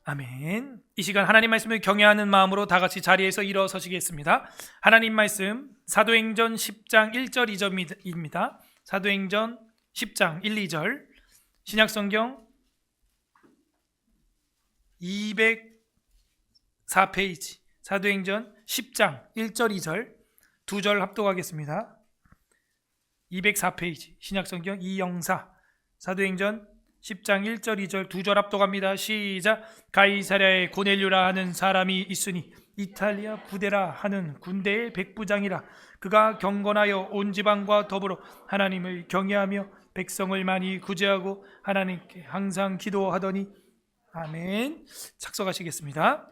아멘. 이 시간 하나님 말씀을 경외하는 마음으로 다 같이 자리에서 일어서시겠습니다. 하나님 말씀 사도행전 10장 1절 2절입니다. 사도행전 10장 1, 2절 신약성경 204페이지 사도행전 10장 1절 2절 두 절 합독하겠습니다. 204페이지 신약성경 204 사도행전 10장 1절 2절 두 절 합독합니다. 시작. 가이사랴에 고넬료라 하는 사람이 있으니 이탈리아 부데라 하는 군대의 백부장이라. 그가 경건하여 온 지방과 더불어 하나님을 경외하며 백성을 많이 구제하고 하나님께 항상 기도하더니. 아멘. 착석하시겠습니다.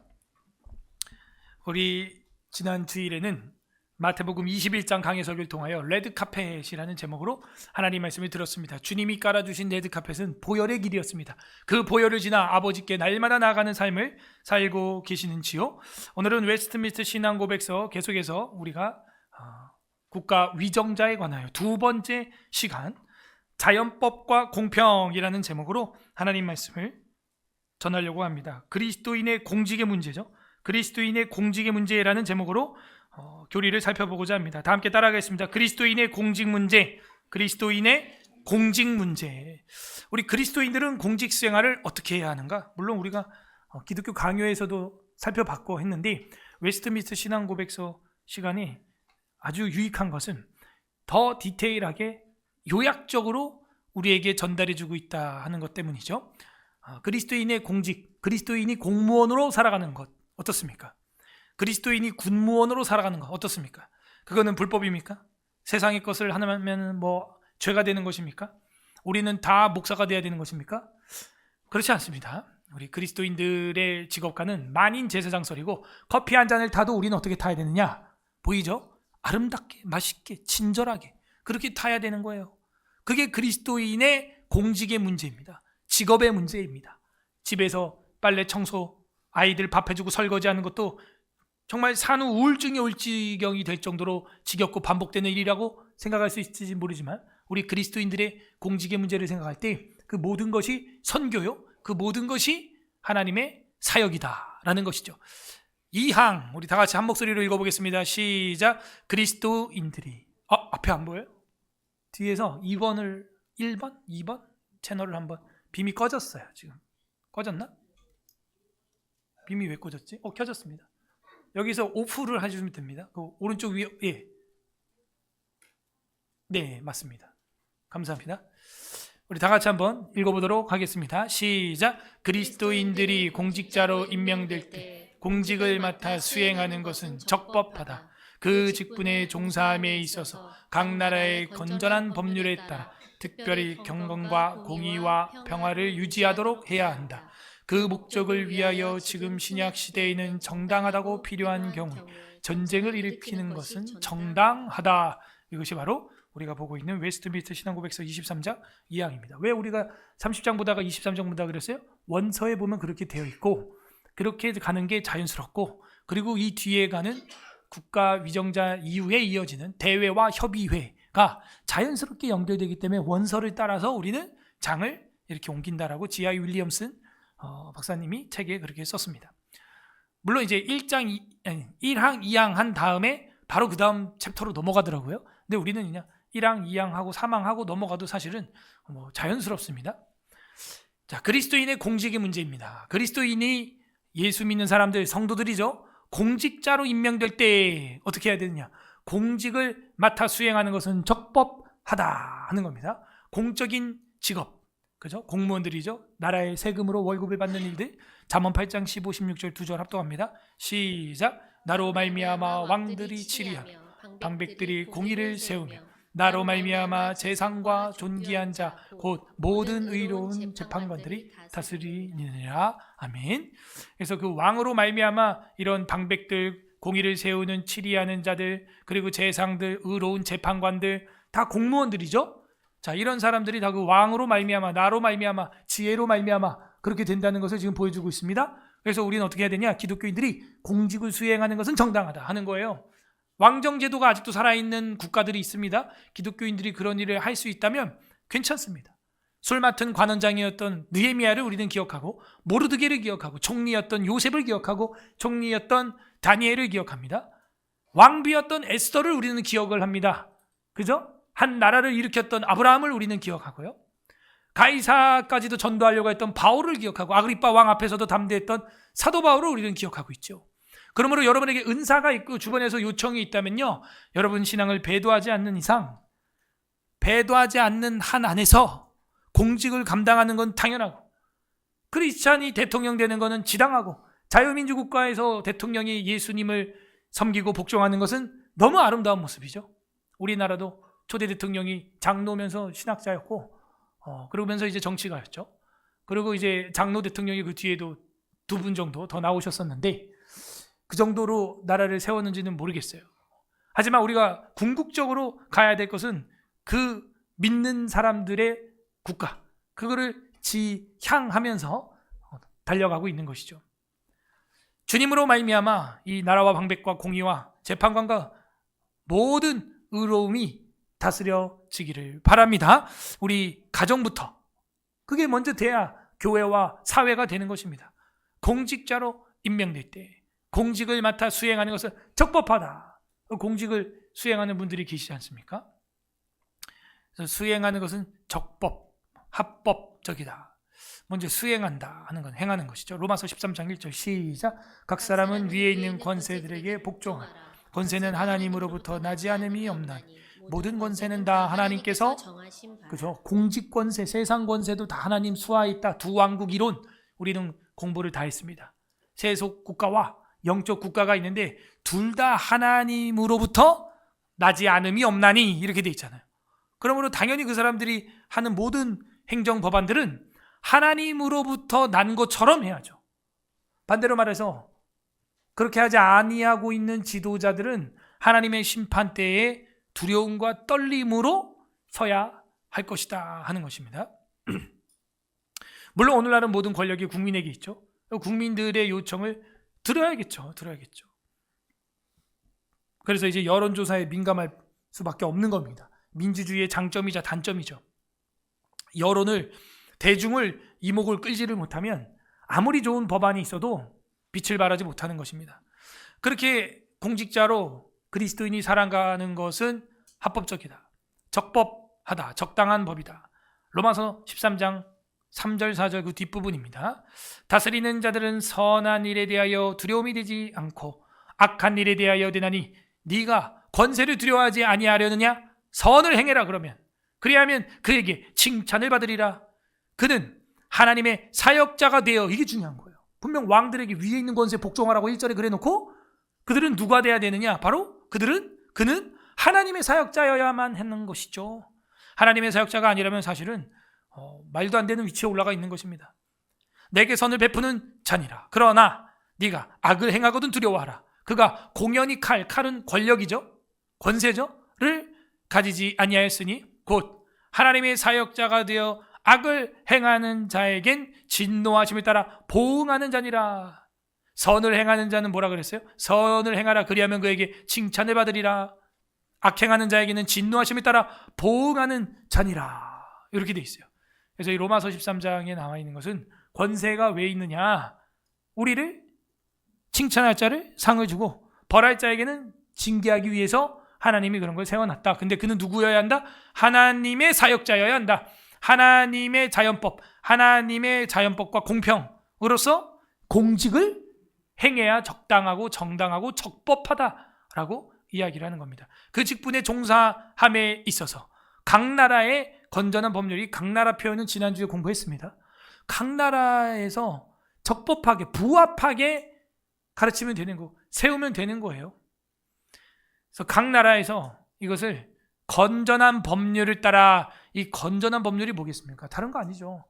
우리 지난 주일에는 마태복음 21장 강해 설교를 통하여 레드카펫이라는 제목으로 하나님 말씀을 들었습니다. 주님이 깔아주신 레드카펫은 보혈의 길이었습니다. 그 보혈을 지나 아버지께 날마다 나아가는 삶을 살고 계시는지요? 오늘은 웨스트민스터 신앙고백서 계속해서 우리가 국가 위정자에 관하여 두 번째 시간 자연법과 공평이라는 제목으로 하나님 말씀을 전하려고 합니다. 그리스도인의 공직의 문제죠. 그리스도인의 공직의 문제라는 제목으로 교리를 살펴보고자 합니다. 다 함께 따라하겠습니다. 그리스도인의 공직 문제, 그리스도인의 공직 문제. 우리 그리스도인들은 공직 생활을 어떻게 해야 하는가? 물론 우리가 기독교 강요에서도 살펴봤고 했는데 웨스트민스터 신앙고백서 시간이 아주 유익한 것은 더 디테일하게 요약적으로 우리에게 전달해주고 있다 하는 것 때문이죠. 그리스도인의 공직, 그리스도인이 공무원으로 살아가는 것 어떻습니까? 그리스도인이 군무원으로 살아가는 거 어떻습니까? 그거는 불법입니까? 세상의 것을 하면 죄가 되는 것입니까? 우리는 다 목사가 돼야 되는 것입니까? 그렇지 않습니다. 우리 그리스도인들의 직업가는 만인 제사장설이고 커피 한 잔을 타도 우리는 어떻게 타야 되느냐? 보이죠? 아름답게, 맛있게, 친절하게 그렇게 타야 되는 거예요. 그게 그리스도인의 공직의 문제입니다. 직업의 문제입니다. 집에서 빨래, 청소, 아이들 밥 해주고 설거지하는 것도 정말 산후 우울증이 올 지경이 될 정도로 지겹고 반복되는 일이라고 생각할 수 있을지 모르지만 우리 그리스도인들의 공직의 문제를 생각할 때 그 모든 것이 선교요, 그 모든 것이 하나님의 사역이다라는 것이죠. 2항 우리 다 같이 한 목소리로 읽어보겠습니다. 시작. 그리스도인들이 앞에 안 보여요? 뒤에서 2번, 2번 채널을 한번 빔이 꺼졌어요. 지금 꺼졌나? 빔이 왜 꺼졌지? 켜졌습니다. 여기서 오프를 해주시면 됩니다. 그 오른쪽 위에 네 맞습니다. 감사합니다. 우리 다 같이 한번 읽어보도록 하겠습니다. 시작. 그리스도인들이 공직자로 임명될 때 공직을 맡아 수행하는 것은 적법하다. 그 직분에 종사함에 있어서 각 나라의 건전한 법률에 따라 특별히 경건과 공의와 평화를 유지하도록 해야 한다. 그 목적을 위하여 지금 신약 시대에는 정당하다고 필요한 경우 전쟁을 일으키는 것은 정당하다. 이것이 바로 우리가 보고 있는 웨스트민스터 신앙고백서 23장 2항입니다. 왜 우리가 30장 보다가 23장 보다가 그랬어요? 원서에 보면 그렇게 되어 있고 그렇게 가는 게 자연스럽고 그리고 이 뒤에 가는 국가 위정자 이후에 이어지는 대회와 협의회가 자연스럽게 연결되기 때문에 원서를 따라서 우리는 장을 이렇게 옮긴다라고 G.I. 윌리엄슨 박사님이 책에 그렇게 썼습니다. 물론 이제 1항, 2항 한 다음에 바로 그 다음 챕터로 넘어가더라고요. 근데 우리는 그냥 1항, 2항하고 3항하고 넘어가도 사실은 자연스럽습니다. 자, 그리스도인의 공직의 문제입니다. 그리스도인이 예수 믿는 사람들, 성도들이죠. 공직자로 임명될 때 어떻게 해야 되느냐? 공직을 맡아 수행하는 것은 적법하다 하는 겁니다. 공적인 직업, 그죠? 공무원들이죠. 나라의 세금으로 월급을 받는 일들. 잠언 8장 15, 16절 두 절 합독합니다. 시작. 나로 말미암아 왕들이 치리하며 방백들이 공의를 세우며 나로 말미암아 재상과 존귀한 자 곧 모든 의로운 재판관들이 다스리느니라. 아멘. 그래서 그 왕으로 말미암아 이런 방백들, 공의를 세우는 치리하는 자들, 그리고 재상들, 의로운 재판관들 다 공무원들이죠. 자, 이런 사람들이 다 그 왕으로 말미암아, 나로 말미암아, 지혜로 말미암아 그렇게 된다는 것을 지금 보여주고 있습니다. 그래서 우리는 어떻게 해야 되냐? 기독교인들이 공직을 수행하는 것은 정당하다 하는 거예요. 왕정제도가 아직도 살아있는 국가들이 있습니다. 기독교인들이 그런 일을 할 수 있다면 괜찮습니다. 술 맡은 관원장이었던 느헤미야를 우리는 기억하고, 모르드게를 기억하고, 총리였던 요셉을 기억하고, 총리였던 다니엘을 기억합니다. 왕비였던 에스더를 우리는 기억을 합니다. 그죠? 한 나라를 일으켰던 아브라함을 우리는 기억하고요. 가이사까지도 전도하려고 했던 바울을 기억하고, 아그리빠 왕 앞에서도 담대했던 사도 바울을 우리는 기억하고 있죠. 그러므로 여러분에게 은사가 있고 주변에서 요청이 있다면요, 여러분 신앙을 배도하지 않는 이상, 배도하지 않는 한 안에서 공직을 감당하는 건 당연하고, 크리스찬이 대통령 되는 것은 지당하고, 자유민주 국가에서 대통령이 예수님을 섬기고 복종하는 것은 너무 아름다운 모습이죠. 우리나라도 초대 대통령이 장로면서 신학자였고, 그러면서 이제 정치가였죠. 그리고 이제 장로 대통령이 그 뒤에도 2분 정도 더 나오셨었는데, 그 정도로 나라를 세웠는지는 모르겠어요. 하지만 우리가 궁극적으로 가야 될 것은 그 믿는 사람들의 국가, 그거를 지향하면서 달려가고 있는 것이죠. 주님으로 말미암아 이 나라와 방백과 공의와 재판관과 모든 의로움이 다스려지기를 바랍니다. 우리 가정부터, 그게 먼저 돼야 교회와 사회가 되는 것입니다. 공직자로 임명될 때 공직을 맡아 수행하는 것은 적법하다. 공직을 수행하는 분들이 계시지 않습니까? 그래서 수행하는 것은 적법, 합법적이다. 먼저 수행한다 하는 건 행하는 것이죠. 로마서 13장 1절 시작. 각 사람은 위에 있는 권세들에게 복종하라. 권세는 하나님으로부터 나지 않음이 없나니 모든 권세는 다 하나님께서, 그죠? 공직 권세, 세상 권세도 다 하나님 수하에 있다. 두 왕국 이론, 우리는 공부를 다 했습니다. 세속 국가와 영적 국가가 있는데 둘 다 하나님으로부터 나지 않음이 없나니, 이렇게 돼 있잖아요. 그러므로 당연히 그 사람들이 하는 모든 행정 법안들은 하나님으로부터 난 것처럼 해야죠. 반대로 말해서 그렇게 하지 아니하고 있는 지도자들은 하나님의 심판대에 두려움과 떨림으로 서야 할 것이다 하는 것입니다. 물론 오늘날은 모든 권력이 국민에게 있죠. 국민들의 요청을 들어야겠죠. 그래서 이제 여론조사에 민감할 수밖에 없는 겁니다. 민주주의의 장점이자 단점이죠. 여론을, 대중을 이목을 끌지를 못하면 아무리 좋은 법안이 있어도 빛을 발하지 못하는 것입니다. 그렇게 공직자로 그리스도인이 살아가는 것은 합법적이다, 적법하다, 적당한 법이다. 로마서 13장 3절 4절 그 뒷부분입니다. 다스리는 자들은 선한 일에 대하여 두려움이 되지 않고 악한 일에 대하여 되나니 네가 권세를 두려워하지 아니하려느냐? 선을 행해라. 그러면 그리하면 그에게 칭찬을 받으리라. 그는 하나님의 사역자가 되어, 이게 중요한 거예요. 분명 왕들에게 위에 있는 권세에 복종하라고 1절에 그래놓고, 그들은 누가 돼야 되느냐? 바로 그는 하나님의 사역자여야만 하는 것이죠. 하나님의 사역자가 아니라면 사실은 말도 안 되는 위치에 올라가 있는 것입니다. 내게 선을 베푸는 자니라. 그러나 네가 악을 행하거든 두려워하라. 그가 공연히 칼은 권력이죠, 권세죠,를 가지지 아니하였으니 곧 하나님의 사역자가 되어 악을 행하는 자에겐 진노하심을 따라 보응하는 자니라. 선을 행하는 자는 뭐라 그랬어요? 선을 행하라. 그리하면 그에게 칭찬을 받으리라. 악행하는 자에게는 진노하심을 따라 보응하는 자니라. 이렇게 돼 있어요. 그래서 이 로마서 13장에 나와 있는 것은 권세가 왜 있느냐? 우리를 칭찬할 자를 상을 주고 벌할 자에게는 징계하기 위해서 하나님이 그런 걸 세워놨다. 근데 그는 누구여야 한다? 하나님의 사역자여야 한다. 하나님의 자연법, 하나님의 자연법과 공평으로서 공직을 행해야 적당하고 정당하고 적법하다라고 이야기를 하는 겁니다. 그 직분에 종사함에 있어서 각 나라의 건전한 법률이, 각 나라 표현은 지난주에 공부했습니다. 각 나라에서 적법하게, 부합하게 가르치면 되는 거, 세우면 되는 거예요. 그래서 각 나라에서 이것을 건전한 법률을 따라, 이 건전한 법률이 뭐겠습니까? 다른 거 아니죠.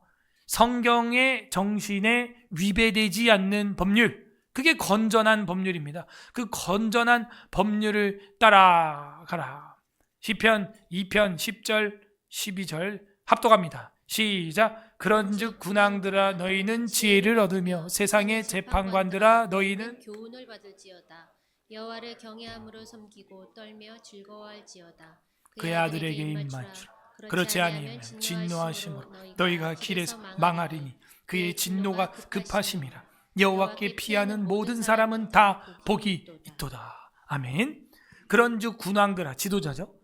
성경의 정신에 위배되지 않는 법률, 그게 건전한 법률입니다. 그 건전한 법률을 따라가라. 시편 2편 10절 12절 합독합니다. 시작. 그런즉 군왕들아 너희는 지혜를 얻으며 세상의 재판관들아 너희는 교훈을 받을지어다. 여호와를 경외함으로 섬기고 떨며 즐거워할지어다. 그의 아들에게 입맞추라. 그렇지 아니하면 진노하심으로 너희가 길에서 망하리니 그의 진노가 급하심이라. 여호와께 피하는 모든 사람은 다 복이 있도다. 아멘. 그런즉 군왕들아, 지도자죠,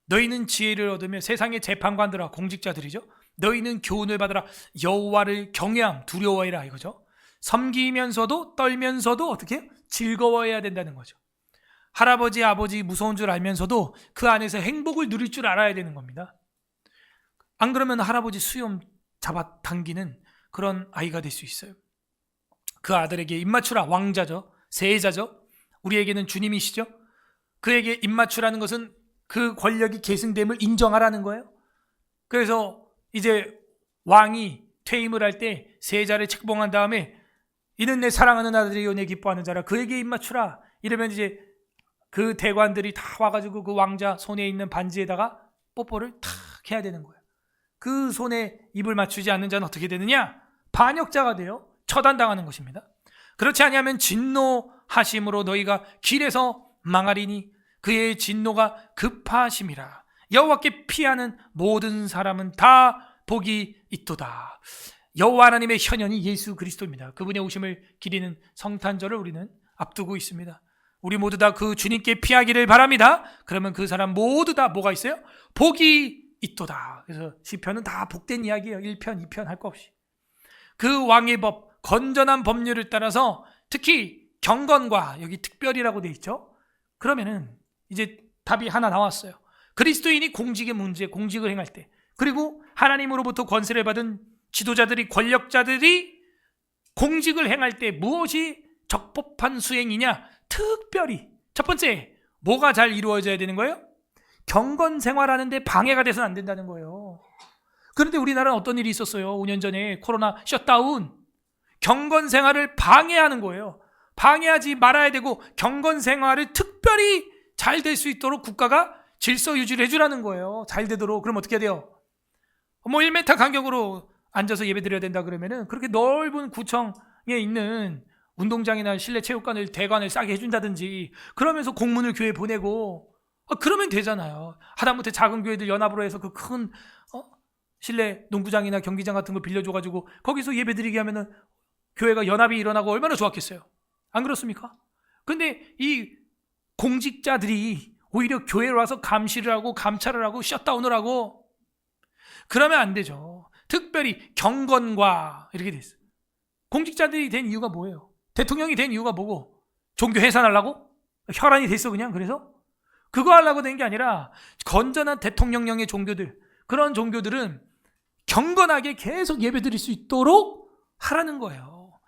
너희는 지혜를 얻으며 세상의 재판관들아, 공직자들이죠, 너희는 교훈을 받으라. 여호와를 경외함, 두려워해라 이거죠. 섬기면서도 떨면서도 어떻게 해요? 즐거워해야 된다는 거죠. 할아버지 아버지 무서운 줄 알면서도 그 안에서 행복을 누릴 줄 알아야 되는 겁니다. 안 그러면 할아버지 수염 잡아당기는 그런 아이가 될 수 있어요. 그 아들에게 입맞추라. 왕자죠, 세자죠, 우리에게는 주님이시죠. 그에게 입맞추라는 것은 그 권력이 계승됨을 인정하라는 거예요. 그래서 이제 왕이 퇴임을 할 때 세자를 책봉한 다음에 이는 내 사랑하는 아들이요 내 기뻐하는 자라, 그에게 입맞추라 이러면 이제 그 대관들이 다 와가지고 그 왕자 손에 있는 반지에다가 뽀뽀를 탁 해야 되는 거예요. 그 손에 입을 맞추지 않는 자는 어떻게 되느냐? 반역자가 돼요. 처단당하는 것입니다. 그렇지 아니하면 진노하심으로 너희가 길에서 망하리니 그의 진노가 급하심이라. 여호와께 피하는 모든 사람은 다 복이 있도다. 여호와 하나님의 현현이 예수 그리스도입니다. 그분의 오심을 기리는 성탄절을 우리는 앞두고 있습니다. 우리 모두 다 그 주님께 피하기를 바랍니다. 그러면 그 사람 모두 다 뭐가 있어요? 복이 있도다. 그래서 시편은 다 복된 이야기예요. 1편, 2편 할 거 없이. 그 왕의 법, 건전한 법률을 따라서 특히 경건과, 여기 특별이라고 돼 있죠. 그러면은 이제 답이 하나 나왔어요. 그리스도인이 공직의 문제, 공직을 행할 때, 그리고 하나님으로부터 권세를 받은 지도자들이, 권력자들이 공직을 행할 때 무엇이 적법한 수행이냐? 특별히 첫 번째, 뭐가 잘 이루어져야 되는 거예요? 경건 생활하는데 방해가 돼서는 안 된다는 거예요. 그런데 우리나라는 어떤 일이 있었어요? 5년 전에 코로나 셧다운, 경건 생활을 방해하는 거예요. 방해하지 말아야 되고 경건 생활을 특별히 잘 될 수 있도록 국가가 질서 유지를 해주라는 거예요. 잘 되도록. 그럼 어떻게 해야 돼요? 뭐 1m 간격으로 앉아서 예배 드려야 된다 그러면은 그렇게 넓은 구청에 있는 운동장이나 실내 체육관을, 대관을 싸게 해준다든지, 그러면서 공문을 교회에 보내고 그러면 되잖아요. 하다못해 작은 교회들 연합으로 해서 그 큰 실내 농구장이나 경기장 같은 거 빌려줘가지고 거기서 예배 드리게 하면은 교회가 연합이 일어나고 얼마나 좋았겠어요. 안 그렇습니까? 근데 이 공직자들이 오히려 교회로 와서 감시를 하고 감찰을 하고 셧다운을 하고 그러면 안 되죠. 특별히 경건과 이렇게 돼 있어요. 공직자들이 된 이유가 뭐예요? 대통령이 된 이유가 뭐고? 종교 해산하려고? 혈안이 됐어 그냥. 그래서 그거 하려고 된 게 아니라 건전한 대통령령의 종교들, 그런 종교들은 경건하게 계속 예배드릴 수 있도록 하라는 거예요.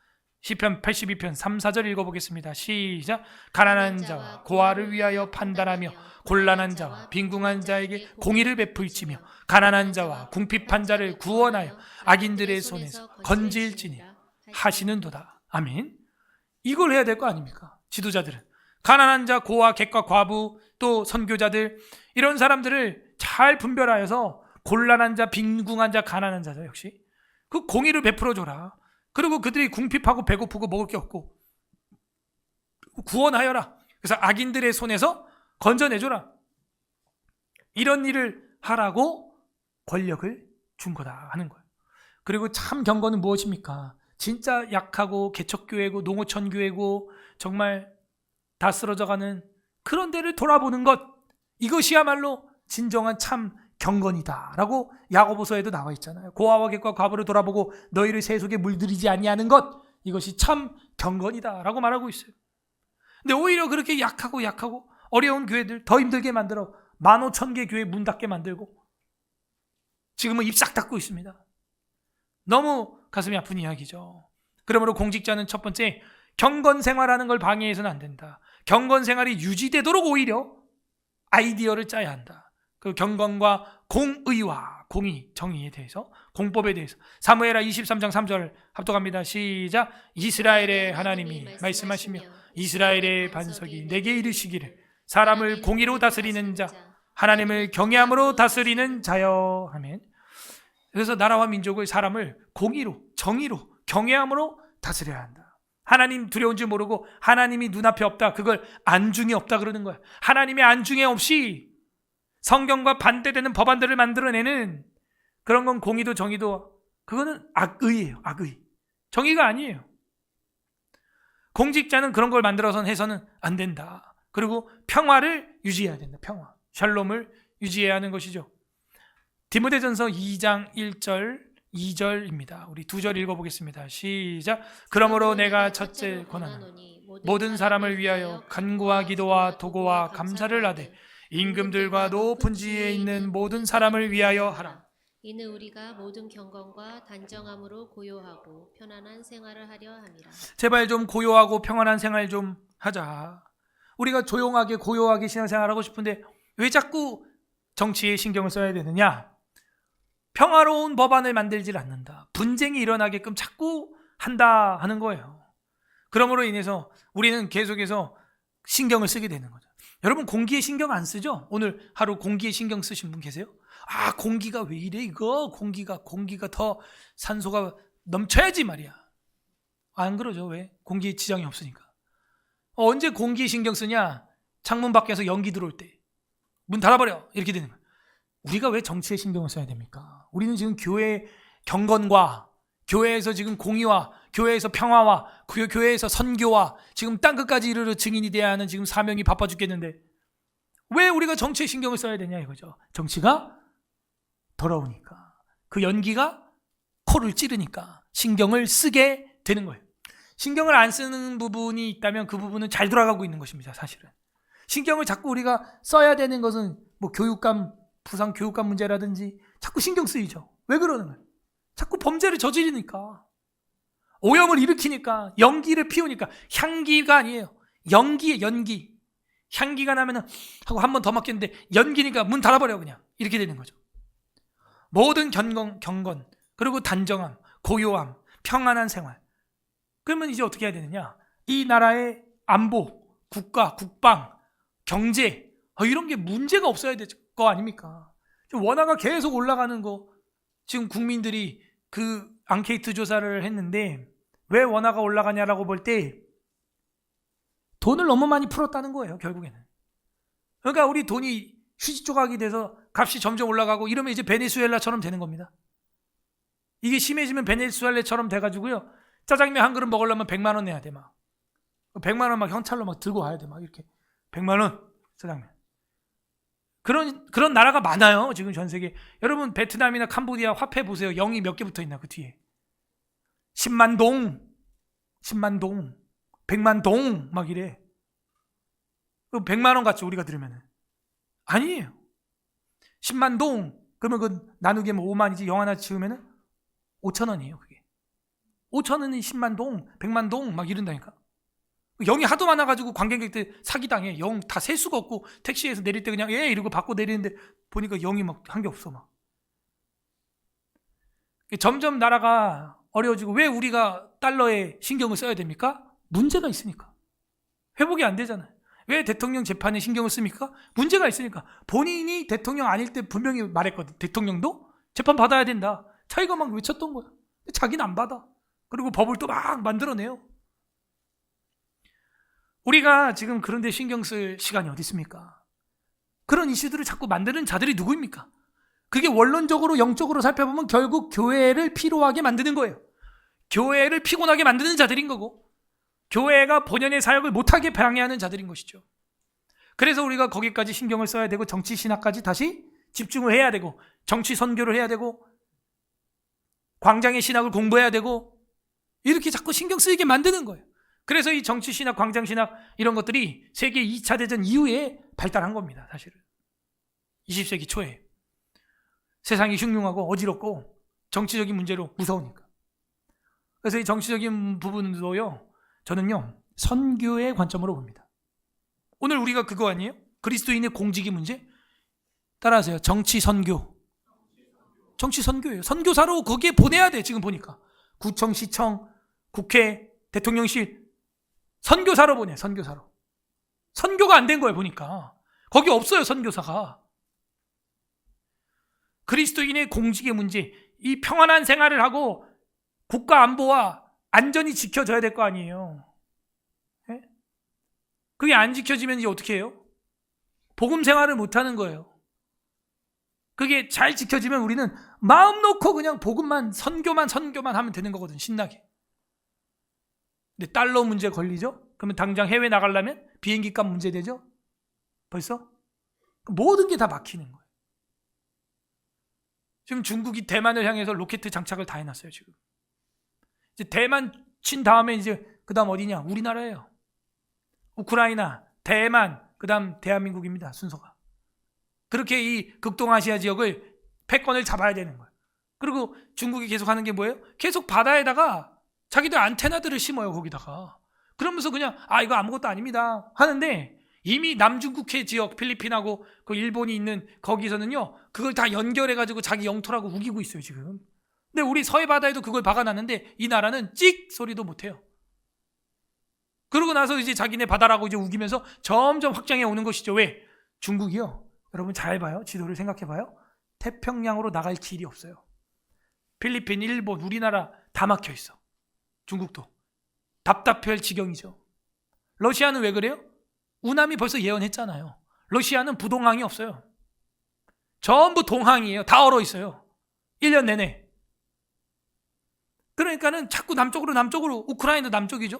시편 82편 3, 4절 읽어보겠습니다. 시작. 가난한 자와 고아를 위하여 판단하며 곤란한 자와 빈궁한 자에게 공의를 베풀지며 가난한 자와 궁핍한 자를 구원하여 악인들의 손에서 건질지니 하시는도다. 아멘. 이걸 해야 될 거 아닙니까? 지도자들은 가난한 자, 고아, 객과 과부, 또 선교자들, 이런 사람들을 잘 분별하여서 곤란한 자, 빈궁한 자, 가난한 자죠. 역시 그 공의를 베풀어줘라. 그리고 그들이 궁핍하고 배고프고 먹을 게 없고 구원하여라. 그래서 악인들의 손에서 건져내줘라. 이런 일을 하라고 권력을 준 거다 하는 거예요. 그리고 참 경건은 무엇입니까? 진짜 약하고 개척교회고 농어촌교회고 정말 다 쓰러져가는 그런 데를 돌아보는 것, 이것이야말로 진정한 참 경건이다 라고 야고보서에도 나와 있잖아요. 고아와 객과 과부를 돌아보고 너희를 세속에 물들이지 아니하는 것, 이것이 참 경건이다 라고 말하고 있어요. 근데 오히려 그렇게 약하고 어려운 교회들 더 힘들게 만들어 15,000개 교회 문 닫게 만들고 지금은 입 싹 닫고 있습니다. 너무 가슴이 아픈 이야기죠. 그러므로 공직자는 첫 번째, 경건 생활하는 걸 방해해서는 안 된다. 경건 생활이 유지되도록 오히려 아이디어를 짜야 한다. 그 경건과 공의와 공의, 정의에 대해서, 공법에 대해서. 사무엘하 23장 3절 합독합니다. 시작. 이스라엘의 하나님이 말씀하시며 이스라엘의 반석이 내게 이르시기를 사람을 공의로 다스리는 자, 하나님을 경외함으로 다스리는 자여. 아멘. 그래서 나라와 민족을, 사람을 공의로, 정의로, 경외함으로 다스려야 한다. 하나님 두려운 줄 모르고 하나님이 눈앞에 없다, 그걸 안중에 없다 그러는 거야. 하나님의 안중에 없이 성경과 반대되는 법안들을 만들어내는 그런 건 공의도 정의도 그거는 악의예요. 악의. 정의가 아니에요. 공직자는 그런 걸 만들어서 해서는 안 된다. 그리고 평화를 유지해야 된다. 평화. 샬롬을 유지해야 하는 것이죠. 디모데전서 2장 1절 2절입니다. 우리 2절 읽어보겠습니다. 시작. 그러므로 내가 첫째 권하노니 모든 사람을 위하여 간구와 기도와 도고와 감사를 하되 임금들과 높은 지위에 있는 모든 사람을 위하여 하라. 이는 우리가 모든 경건과 단정함으로 고요하고 편안한 생활을 하려 함이라. 제발 좀 고요하고 평안한 생활 좀 하자. 우리가 조용하게 고요하게 신앙생활하고 싶은데 왜 자꾸 정치에 신경을 써야 되느냐? 평화로운 법안을 만들질 않는다. 분쟁이 일어나게끔 자꾸 한다 하는 거예요. 그러므로 인해서 우리는 계속해서 신경을 쓰게 되는 거죠. 여러분 공기에 신경 안 쓰죠? 오늘 하루 공기에 신경 쓰신 분 계세요? 아, 공기가 왜 이래 이거? 공기가 더 산소가 넘쳐야지 말이야. 안 그러죠. 왜? 공기에 지장이 없으니까. 언제 공기에 신경 쓰냐? 창문 밖에서 연기 들어올 때 문 닫아버려 이렇게 되는 거예요. 우리가 왜 정치에 신경을 써야 됩니까? 우리는 지금 교회 경건과 교회에서 지금 공의와 교회에서 평화와 교회에서 선교와 지금 땅끝까지 이르러 증인이 돼야 하는 지금 사명이 바빠 죽겠는데 왜 우리가 정치에 신경을 써야 되냐 이거죠. 정치가 더러우니까 그 연기가 코를 찌르니까 신경을 쓰게 되는 거예요. 신경을 안 쓰는 부분이 있다면 그 부분은 잘 돌아가고 있는 것입니다. 사실은 신경을 자꾸 우리가 써야 되는 것은 뭐 교육감 부상 교육감 문제라든지 자꾸 신경 쓰이죠. 왜 그러는 거예요? 자꾸 범죄를 저지르니까 오염을 일으키니까 연기를 피우니까 향기가 아니에요. 연기에 연기. 향기가 나면은 하고 한 번 더 맡겼는데 연기니까 문 닫아버려 그냥 이렇게 되는 거죠. 모든 경건 그리고 단정함, 고요함, 평안한 생활. 그러면 이제 어떻게 해야 되느냐? 이 나라의 안보, 국가, 국방, 경제 이런 게 문제가 없어야 될 거 아닙니까? 원화가 계속 올라가는 거 지금 국민들이 그 앙케이트 조사를 했는데 왜 원화가 올라가냐라고 볼 때 돈을 너무 많이 풀었다는 거예요. 결국에는. 그러니까 우리 돈이 휴지 조각이 돼서 값이 점점 올라가고 이러면 이제 베네수엘라처럼 되는 겁니다. 이게 심해지면 베네수엘라처럼 돼가지고요. 짜장면 한 그릇 먹으려면 100만 원 내야 돼 막. 100만 원 막 현찰로 막 들고 와야 돼 막 이렇게. 100만 원 짜장면. 그런 나라가 많아요. 지금 전 세계. 여러분 베트남이나 캄보디아 화폐 보세요. 0이 몇 개 붙어 있나 그 뒤에. 10만 동, 100만 동 막 이래. 100만 원 같죠 우리가 들으면은. 아니에요. 10만 동 그러면 그 나누기 뭐 5만이지 0 하나 치우면은 5천 원이에요 그게. 5천 원이 10만 동, 100만 동 막 이런다니까. 0이 하도 많아가지고 관광객들 사기당해. 0 다 셀 수가 없고 택시에서 내릴 때 그냥 이러고 받고 내리는데 보니까 0이 막 한 게 없어 막. 점점 나라가 어려워지고 왜 우리가 달러에 신경을 써야 됩니까? 문제가 있으니까. 회복이 안 되잖아요. 왜 대통령 재판에 신경을 씁니까? 문제가 있으니까. 본인이 대통령 아닐 때 분명히 말했거든. 대통령도 재판 받아야 된다. 자기가 막 외쳤던 거야. 자기는 안 받아. 그리고 법을 또 막 만들어내요. 우리가 지금 그런 데 신경 쓸 시간이 어디 있습니까? 그런 이슈들을 자꾸 만드는 자들이 누구입니까? 그게 원론적으로 영적으로 살펴보면 결국 교회를 피로하게 만드는 거예요. 교회를 피곤하게 만드는 자들인 거고 교회가 본연의 사역을 못하게 방해하는 자들인 것이죠. 그래서 우리가 거기까지 신경을 써야 되고 정치 신학까지 다시 집중을 해야 되고 정치 선교를 해야 되고 광장의 신학을 공부해야 되고 이렇게 자꾸 신경 쓰이게 만드는 거예요. 그래서 이 정치 신학, 광장 신학 이런 것들이 세계 2차 대전 이후에 발달한 겁니다. 사실은 20세기 초에 세상이 흉흉하고 어지럽고 정치적인 문제로 무서우니까. 그래서 이 정치적인 부분도요 저는요 선교의 관점으로 봅니다. 오늘 우리가 그거 아니에요? 그리스도인의 공직의 문제? 따라하세요. 정치 선교. 정치 선교예요. 선교사로 거기에 보내야 돼. 지금 보니까 구청, 시청, 국회, 대통령실 선교사로 보내. 선교사로. 선교가 안 된 거예요. 보니까 거기 없어요. 선교사가. 그리스도인의 공직의 문제, 이 평안한 생활을 하고 국가 안보와 안전이 지켜져야 될 거 아니에요. 네? 그게 안 지켜지면 이제 어떻게 해요? 복음 생활을 못하는 거예요. 그게 잘 지켜지면 우리는 마음 놓고 그냥 복음만 선교만 하면 되는 거거든. 신나게. 근데 달러 문제 걸리죠? 그러면 당장 해외 나가려면 비행기 값 문제 되죠? 벌써? 모든 게 다 막히는 거예요. 지금 중국이 대만을 향해서 로켓 장착을 다 해놨어요. 지금 이제 대만 친 다음에 이제 그 다음 어디냐? 우리나라예요. 우크라이나, 대만, 그 다음 대한민국입니다. 순서가. 그렇게 이 극동아시아 지역을 패권을 잡아야 되는 거예요. 그리고 중국이 계속 하는 게 뭐예요? 계속 바다에다가 자기들 안테나들을 심어요. 거기다가. 그러면서 그냥 이거 아무것도 아닙니다 하는데, 이미 남중국해 지역 필리핀하고 그 일본이 있는 거기서는요, 그걸 다 연결해가지고 자기 영토라고 우기고 있어요 지금. 근데 우리 서해 바다에도 그걸 박아놨는데 이 나라는 찍 소리도 못해요. 그러고 나서 이제 자기네 바다라고 이제 우기면서 점점 확장해 오는 것이죠. 왜? 중국이요, 여러분 잘 봐요. 지도를 생각해 봐요. 태평양으로 나갈 길이 없어요. 필리핀, 일본, 우리나라 다 막혀 있어. 중국도 답답할 지경이죠. 러시아는 왜 그래요? 우남이 벌써 예언했잖아요. 러시아는 부동항이 없어요. 전부 동항이에요. 다 얼어 있어요. 1년 내내. 그러니까는 자꾸 남쪽으로 우크라이나 남쪽이죠.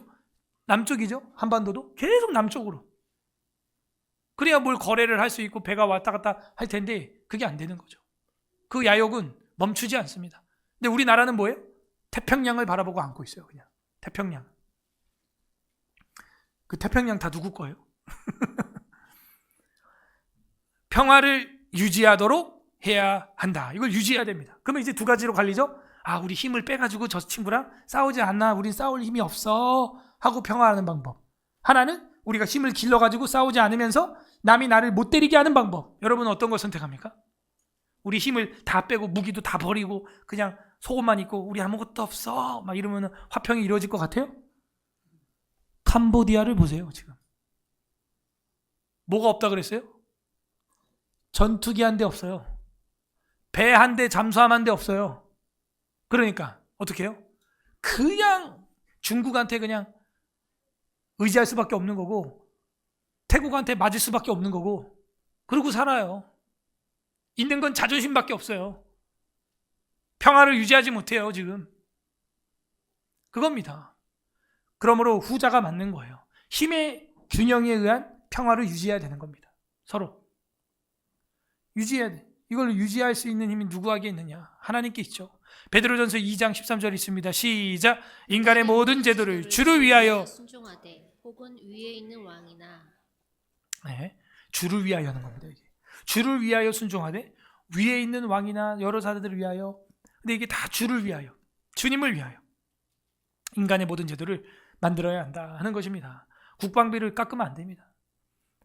한반도도 계속 남쪽으로. 그래야 뭘 거래를 할 수 있고 배가 왔다 갔다 할 텐데 그게 안 되는 거죠. 그 야욕은 멈추지 않습니다. 근데 우리나라는 뭐예요? 태평양을 바라보고 앉고 있어요. 그냥 태평양. 그 태평양 다 누구 거예요? 평화를 유지하도록 해야 한다. 이걸 유지해야 됩니다. 그러면 이제 두 가지로 갈리죠. 우리 힘을 빼가지고 저 친구랑 싸우지 않나, 우린 싸울 힘이 없어 하고 평화하는 방법. 하나는 우리가 힘을 길러가지고 싸우지 않으면서 남이 나를 못 때리게 하는 방법. 여러분은 어떤 걸 선택합니까? 우리 힘을 다 빼고 무기도 다 버리고 그냥 속옷만 입고 우리 아무것도 없어 막 이러면 화평이 이루어질 것 같아요? 캄보디아를 보세요. 지금 뭐가 없다 그랬어요? 전투기 한 대 없어요. 배 한 대, 잠수함 한 대 없어요. 그러니까 어떻게 해요? 그냥 중국한테 그냥 의지할 수밖에 없는 거고, 태국한테 맞을 수밖에 없는 거고, 그러고 살아요. 있는 건 자존심밖에 없어요. 평화를 유지하지 못해요 지금. 그겁니다. 그러므로 후자가 맞는 거예요. 힘의 균형에 의한 평화를 유지해야 되는 겁니다. 서로 유지해야 돼. 이걸 유지할 수 있는 힘이 누구에게 있느냐? 하나님께 있죠. 베드로전서 2장 13절 있습니다. 시작. 인간의 모든 제도를 주를 위하여 순종하되, 혹은 위에 있는 왕이나. 네, 주를 위하여 하는 겁니다. 이게. 주를 위하여 순종하되, 위에 있는 왕이나 여러 사람들을 위하여. 근데 이게 다 주를 위하여, 주님을 위하여 인간의 모든 제도를 만들어야 한다 하는 것입니다. 국방비를 깎으면 안 됩니다.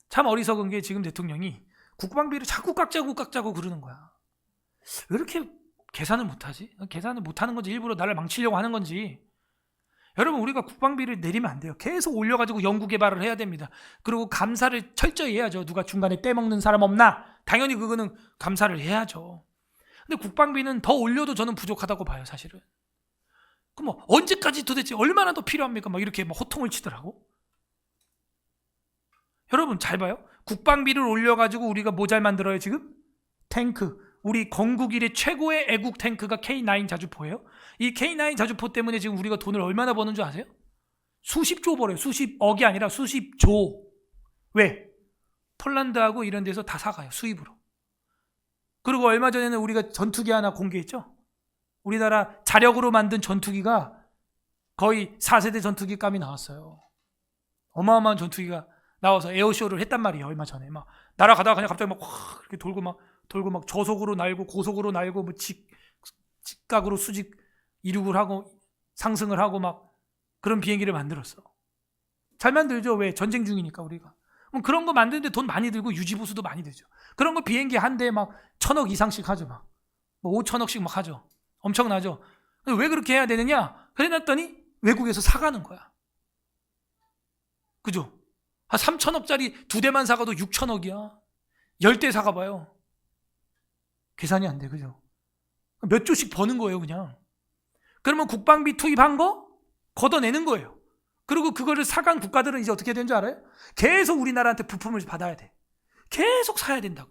참 어리석은 게 지금 대통령이 국방비를 자꾸 깎자고 그러는 거야. 왜 이렇게 계산을 못하지? 계산을 못하는 건지 일부러 나를 망치려고 하는 건지. 여러분, 우리가 국방비를 내리면 안 돼요. 계속 올려가지고 연구개발을 해야 됩니다. 그리고 감사를 철저히 해야죠. 누가 중간에 떼먹는 사람 없나? 당연히 그거는 감사를 해야죠. 근데 국방비는 더 올려도 저는 부족하다고 봐요, 사실은. 그럼 뭐 언제까지 도대체 얼마나 더 필요합니까? 막 이렇게 막 호통을 치더라고. 여러분 잘 봐요. 국방비를 올려가지고 우리가 뭐 잘 만들어요 지금? 탱크. 우리 건국 이래 최고의 애국 탱크가 K9 자주포예요. 이 K9 자주포 때문에 지금 우리가 돈을 얼마나 버는 줄 아세요? 수십조 벌어요. 수십억이 아니라 수십조. 왜? 폴란드하고 이런 데서 다 사가요. 수입으로. 그리고 얼마 전에는 우리가 전투기 하나 공개했죠. 우리나라 자력으로 만든 전투기가 거의 4세대 전투기 감이 나왔어요. 어마어마한 전투기가 나와서 에어쇼를 했단 말이에요. 얼마 전에 막 날아가다가 그냥 갑자기 막 확 이렇게 돌고 막 저속으로 날고 고속으로 날고 뭐 직각으로 수직 이륙을 하고 상승을 하고 막 그런 비행기를 만들었어. 잘 만들죠. 왜? 전쟁 중이니까 우리가. 그런 거 만드는데 돈 많이 들고 유지보수도 많이 들죠. 그런 거 비행기 한 대에 막 1,000억 이상씩 하죠. 막 뭐 5,000억씩 막 하죠. 엄청나죠. 왜 그렇게 해야 되느냐? 그래놨더니 외국에서 사가는 거야. 그죠? 한 3,000억짜리 2대만 사가도 6,000억이야. 10대 사가봐요. 계산이 안 돼. 그죠? 몇 조씩 버는 거예요 그냥. 그러면 국방비 투입한 거 걷어내는 거예요. 그리고 그거를 사간 국가들은 이제 어떻게 되는 줄 알아요? 계속 우리나라한테 부품을 받아야 돼. 계속 사야 된다고.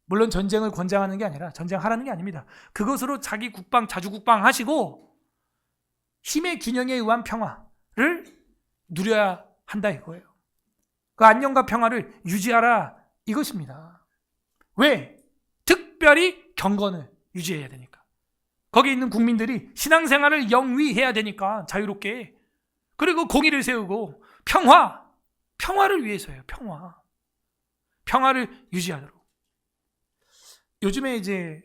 물론 전쟁을 권장하는 게 아니라 전쟁하라는 게 아닙니다. 그것으로 자기 국방, 자주국방 하시고 힘의 균형에 의한 평화를 누려야 한다 이거예요. 그 안녕과 평화를 유지하라 이것입니다. 왜? 특별히 경건을 유지해야 되니까. 거기 있는 국민들이 신앙생활을 영위해야 되니까 자유롭게. 그리고 공의를 세우고 평화를 위해서예요. 평화를 유지하도록. 요즘에 이제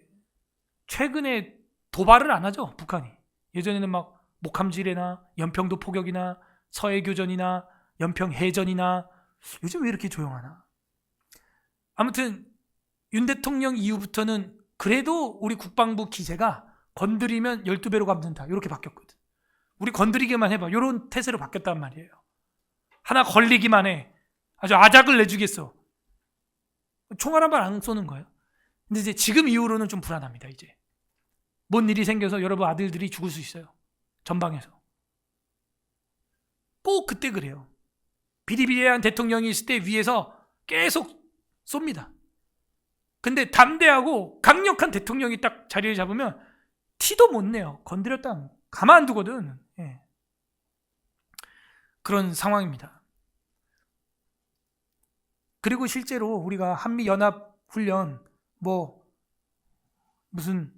최근에 도발을 안 하죠, 북한이. 예전에는 막 목함지뢰나 연평도 포격이나 서해교전이나 연평해전이나 요즘 왜 이렇게 조용하나? 아무튼 윤 대통령 이후부터는 그래도 우리 국방부 기세가 건드리면 12배로 갚는다 이렇게 바뀌었거든. 우리 건드리기만 해봐 이런 태세로 바뀌었단 말이에요. 하나 걸리기만 해 아주 아작을 내주겠어. 총알 한 발 안 쏘는 거예요. 근데 이제 지금 이후로는 좀 불안합니다. 이제 뭔 일이 생겨서 여러분 아들들이 죽을 수 있어요. 전방에서. 꼭 그때 그래요. 비리비리한 대통령이 있을 때 위에서 계속 쏩니다. 근데 담대하고 강력한 대통령이 딱 자리를 잡으면 티도 못 내요. 건드렸다 가만 안 두거든. 예. 그런 상황입니다. 그리고 실제로 우리가 한미연합훈련 뭐 무슨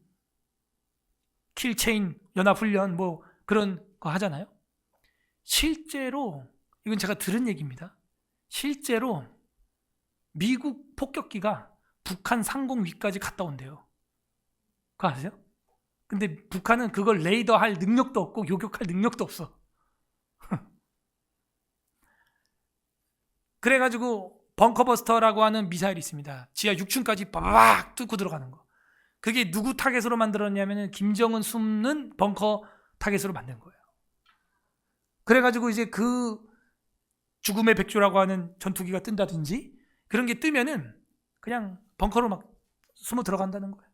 킬체인 연합훈련 뭐 그런 거 하잖아요. 실제로 이건 제가 들은 얘기입니다. 실제로 미국 폭격기가 북한 상공 위까지 갔다 온대요. 그거 아세요? 근데 북한은 그걸 레이더 할 능력도 없고 요격할 능력도 없어. 그래가지고 벙커버스터라고 하는 미사일이 있습니다. 지하 6층까지 빠박 뚫고 들어가는 거. 그게 누구 타겟으로 만들었냐면 김정은 숨는 벙커 타겟으로 만든 거예요. 그래가지고 이제 그 죽음의 백조라고 하는 전투기가 뜬다든지 그런 게 뜨면은 그냥 벙커로 막 숨어 들어간다는 거예요.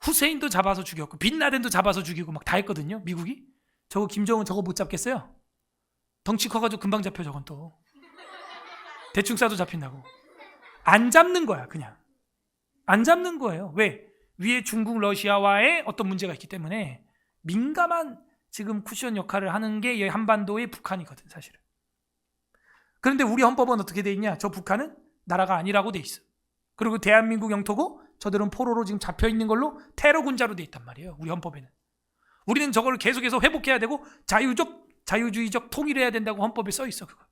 후세인도 잡아서 죽였고 빈라덴도 잡아서 죽이고 막 다 했거든요. 미국이. 저거 김정은 저거 못 잡겠어요? 덩치 커가지고 금방 잡혀. 저건 또 대충 쏴도 잡힌다고. 안 잡는 거야. 그냥 안 잡는 거예요. 왜? 위에 중국 러시아와의 어떤 문제가 있기 때문에 민감한 지금 쿠션 역할을 하는 게 한반도의 북한이거든 사실은. 그런데 우리 헌법은 어떻게 돼 있냐? 저 북한은 나라가 아니라고 돼 있어. 그리고 대한민국 영토고 저들은 포로로 지금 잡혀 있는 걸로 테러 군자로 돼 있단 말이에요. 우리 헌법에는. 우리는 저걸 계속해서 회복해야 되고 자유주의적 통일을 해야 된다고 헌법에 써 있어. 그거.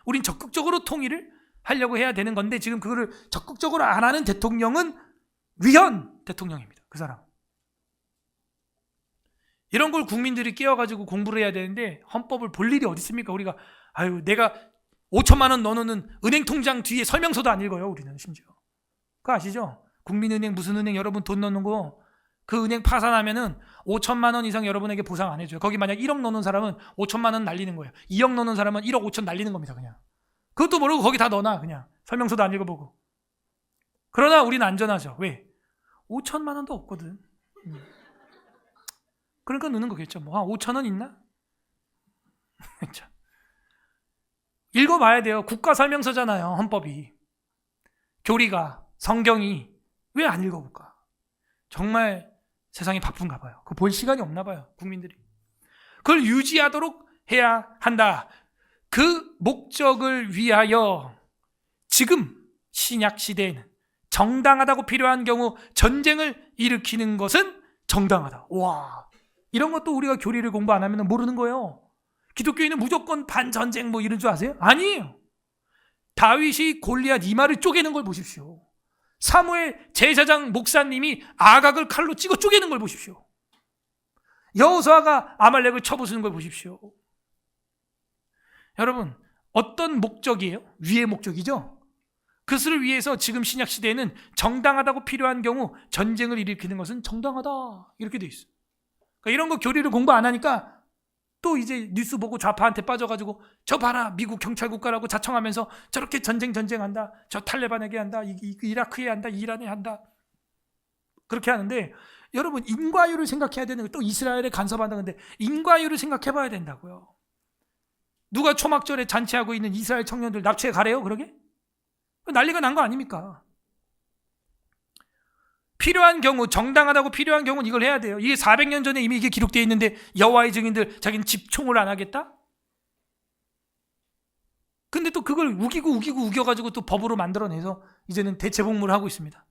우린 적극적으로 통일을 하려고 해야 되는 건데 지금 그거를 적극적으로 안 하는 대통령은 위헌 대통령입니다. 그 사람. 이런 걸 국민들이 깨워가지고 공부를 해야 되는데 헌법을 볼 일이 어디 있습니까? 우리가 내가 5천만 원 넣어놓는 은행 통장 뒤에 설명서도 안 읽어요. 우리는 심지어. 그거 아시죠? 국민은행 무슨 은행 여러분 돈 넣는 거 그 은행 파산하면은 5천만 원 이상 여러분에게 보상 안 해줘요. 거기 만약 1억 넣는 사람은 5천만 원 날리는 거예요. 2억 넣는 사람은 1억 5천 날리는 겁니다. 그냥. 그것도 모르고 거기 다 넣어놔. 그냥. 설명서도 안 읽어보고. 그러나 우리는 안전하죠. 왜? 5천만 원도 없거든. 그러니까 넣는 거겠죠. 뭐 한 5천 원 있나? 읽어봐야 돼요. 국가설명서잖아요. 헌법이. 교리가, 성경이. 왜 안 읽어볼까? 정말 세상이 바쁜가 봐요. 그거 볼 시간이 없나 봐요. 국민들이. 그걸 유지하도록 해야 한다. 그 목적을 위하여 지금 신약 시대에는 정당하다고 필요한 경우 전쟁을 일으키는 것은 정당하다. 와, 이런 것도 우리가 교리를 공부 안 하면 모르는 거예요. 기독교인은 무조건 반전쟁 뭐 이런 줄 아세요? 아니에요. 다윗이 골리앗 이마를 쪼개는 걸 보십시오. 사무엘 제사장 목사님이 아각을 칼로 찍어 쪼개는 걸 보십시오. 여호수아가 아말렉을 쳐부수는 걸 보십시오. 여러분, 어떤 목적이에요? 위의 목적이죠? 그것을 위해서 지금 신약 시대에는 정당하다고 필요한 경우 전쟁을 일으키는 것은 정당하다. 이렇게 돼 있어요. 그러니까 이런 거 교리를 공부 안 하니까 또 이제 뉴스 보고 좌파한테 빠져가지고 저 봐라 미국 경찰 국가라고 자청하면서 저렇게 전쟁한다. 저 탈레반에게 한다. 이라크에 한다. 이란에 한다. 그렇게 하는데 여러분 인과율을 생각해야 되는 거예요. 또 이스라엘에 간섭한다는데 인과율을 생각해 봐야 된다고요. 누가 초막절에 잔치하고 있는 이스라엘 청년들 납치해 가래요? 그러게? 난리가 난 거 아닙니까? 필요한 경우, 정당하다고 필요한 경우는 이걸 해야 돼요. 이게 400년 전에 이미 이게 기록되어 있는데 여호와의 증인들 자기는 집총을 안 하겠다? 근데 또 그걸 우겨가지고 또 법으로 만들어내서 이제는 대체복무를 하고 있습니다.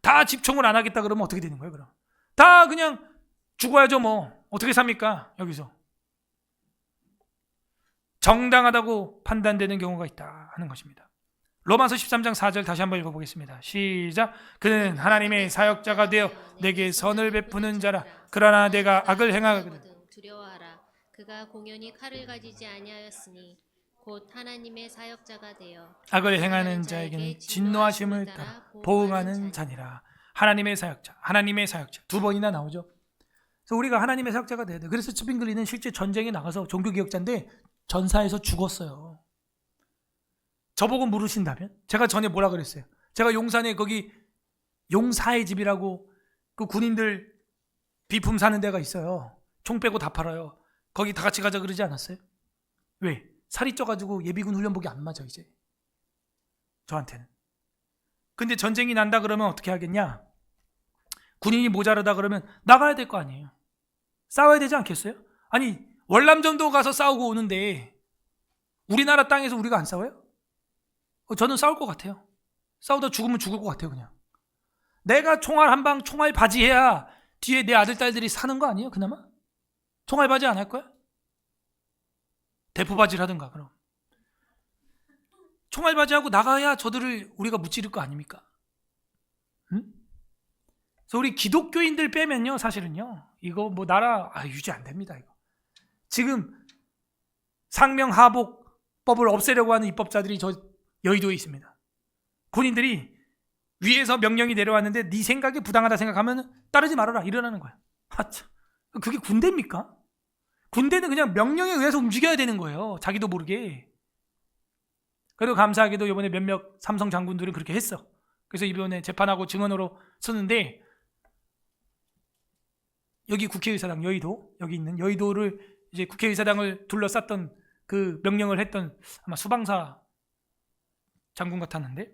다 집총을 안 하겠다 그러면 어떻게 되는 거예요, 그럼? 다 그냥 죽어야죠, 뭐. 어떻게 삽니까, 여기서? 정당하다고 판단되는 경우가 있다 하는 것입니다. 로마서 13장 4절 다시 한번 읽어보겠습니다. 시작. 그는 하나님의 사역자가 되어 내게 선을 베푸는 자라. 그러나 내가 악을 행하거든 두려워하라. 그가 공연히 칼을 가지지 아니하였으니 곧 하나님의 사역자가 되어 악을 행하는 자에게는 진노하심을 따라 보응하는 자니라. 하나님의 사역자, 하나님의 사역자 두 번이나 나오죠. 그래서 우리가 하나님의 사역자가 돼야 돼. 그래서 츠빙글리는 실제 전쟁에 나가서 종교개혁자인데 전사에서 죽었어요. 저보고 물으신다면 제가 전에 뭐라 그랬어요? 제가 용산에 거기 용사의 집이라고 그 군인들 비품 사는 데가 있어요. 총 빼고 다 팔아요. 거기 다 같이 가자 그러지 않았어요? 왜? 살이 쪄가지고 예비군 훈련복이 안 맞아 이제 저한테는. 근데 전쟁이 난다 그러면 어떻게 하겠냐? 군인이 모자르다 그러면 나가야 될 거 아니에요. 싸워야 되지 않겠어요? 아니 월남전도 가서 싸우고 오는데 우리나라 땅에서 우리가 안 싸워요? 저는 싸울 것 같아요. 싸우다 죽으면 죽을 것 같아요. 그냥 내가 총알 한 방 총알 바지해야 뒤에 내 아들 딸들이 사는 거 아니에요? 그나마? 총알 바지 안 할 거야? 대포 바지를 하든가. 그럼 총알 바지하고 나가야 저들을 우리가 무찌를 거 아닙니까? 응? 그래서 우리 기독교인들 빼면요, 사실은요, 이거 뭐 나라 유지 안 됩니다. 이거 지금 상명하복법을 없애려고 하는 입법자들이 저 여의도에 있습니다. 군인들이 위에서 명령이 내려왔는데 네 생각이 부당하다 생각하면 따르지 말아라 이러라는 거야. 참, 그게 군대입니까? 군대는 그냥 명령에 의해서 움직여야 되는 거예요. 자기도 모르게. 그리고 감사하게도 이번에 몇몇 삼성 장군들은 그렇게 했어. 그래서 이번에 재판하고 증언으로 썼는데 여기 국회의사당 여의도, 여기 있는 여의도를 이제 국회의사당을 둘러쌌던 그 명령을 했던 아마 수방사 장군 같았는데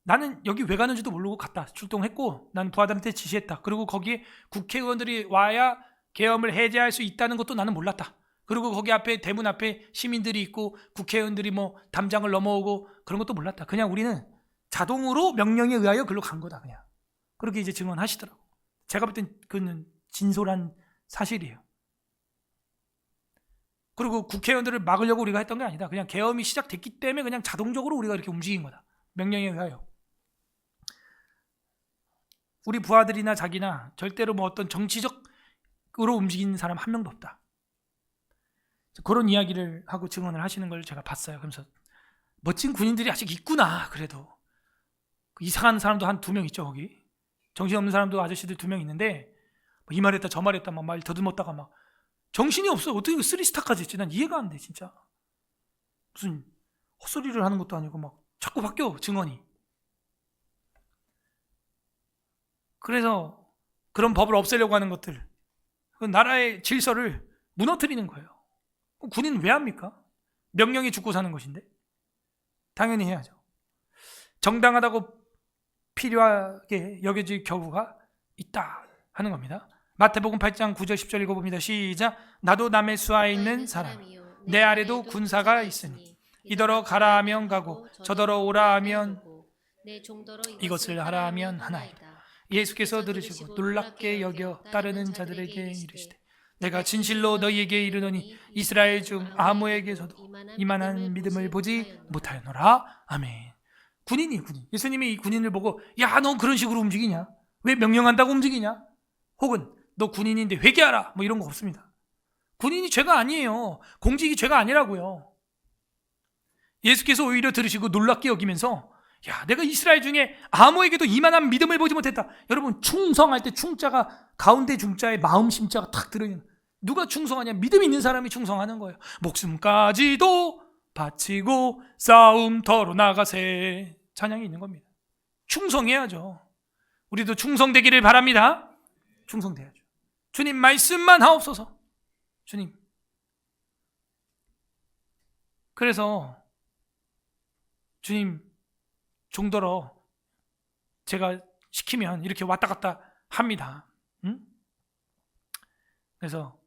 나는 여기 왜 가는지도 모르고 갔다. 출동했고 나는 부하들한테 지시했다. 그리고 거기에 국회의원들이 와야 계엄을 해제할 수 있다는 것도 나는 몰랐다. 그리고 거기 앞에 대문 앞에 시민들이 있고 국회의원들이 뭐 담장을 넘어오고 그런 것도 몰랐다. 그냥 우리는 자동으로 명령에 의하여 글로 간 거다. 그냥 그렇게 이제 증언하시더라고. 제가 볼 땐 그는 진솔한 사실이에요. 그리고 국회의원들을 막으려고 우리가 했던 게 아니다. 그냥 계엄이 시작됐기 때문에 그냥 자동적으로 우리가 이렇게 움직인 거다. 명령에 의하여. 우리 부하들이나 자기나 절대로 뭐 어떤 정치적으로 움직이는 사람 한 명도 없다. 그런 이야기를 하고 증언을 하시는 걸 제가 봤어요. 그러면서 멋진 군인들이 아직 있구나. 그래도 이상한 사람도 한 2명 있죠. 거기 정신없는 사람도 아저씨들 2명 있는데 이 말했다 저 말했다 막 말 더듬었다가 막 정신이 없어. 어떻게 3스타까지 했지? 난 이해가 안 돼 진짜. 무슨 헛소리를 하는 것도 아니고 막 자꾸 바뀌어 증언이. 그래서 그런 법을 없애려고 하는 것들, 그 나라의 질서를 무너뜨리는 거예요. 군인 왜 합니까? 명령이 죽고 사는 것인데 당연히 해야죠. 정당하다고 필요하게 여겨질 경우가 있다 하는 겁니다. 마태복음 8장 9절 10절 읽어봅니다. 시작. 나도 남의 수하에 있는 사람 내 아래도 군사가 있으니 이더러 가라 하면 가고 저더러 오라 하면 이것을 하라 하면 하나이다. 예수께서 들으시고 놀랍게 여겨 따르는 자들에게 이르시되 내가 진실로 너희에게 이르노니 이스라엘 중 아무에게서도 이만한 믿음을 보지 못하였노라. 아멘. 군인. 예수님이 이 군인을 보고 야, 너 그런 식으로 움직이냐? 왜 명령한다고 움직이냐? 혹은 너 군인인데 회개하라 뭐 이런 거 없습니다. 군인이 죄가 아니에요. 공직이 죄가 아니라고요. 예수께서 오히려 들으시고 놀랍게 여기면서 야, 내가 이스라엘 중에 아무에게도 이만한 믿음을 보지 못했다. 여러분 충성할 때 충자가 가운데 중자에 마음 심자가 탁 들어있는, 누가 충성하냐? 믿음 있는 사람이 충성하는 거예요. 목숨까지도 바치고 싸움터로 나가세 찬양이 있는 겁니다. 충성해야죠. 우리도 충성되기를 바랍니다. 충성돼야죠. 주님 말씀만 하옵소서. 주님. 그래서 주님 종더러 제가 시키면 이렇게 왔다 갔다 합니다. 응? 그래서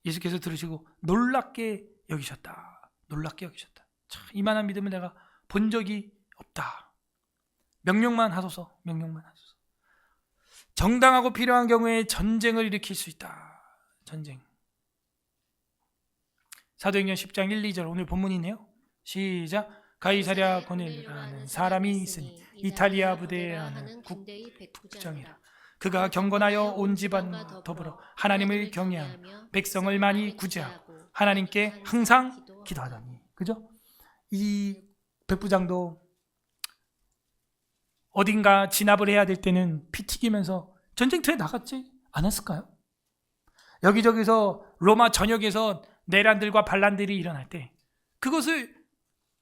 예수께서 들으시고 놀랍게 여기셨다. 놀랍게 여기셨다. 참, 이만한 믿음을 내가 본 적이 없다. 명령만 하소서. 명령만 하소서. 정당하고 필요한 경우에 전쟁을 일으킬 수 있다. 전쟁. 사도행전 10장 1, 2절 오늘 본문이네요. 시작. 가이사랴 고넬료라는 사람이 있으니 이탈리아 부대에 하는 국장이라. 그가 경건하여 온 집안과 더불어 하나님을 경외하며 백성을 많이 구제하고 하나님께 항상 기도하더니. 그죠? 이 백부장도 어딘가 진압을 해야 될 때는 피 튀기면서 전쟁터에 나갔지 않았을까요? 여기저기서 로마 전역에서 내란들과 반란들이 일어날 때 그것을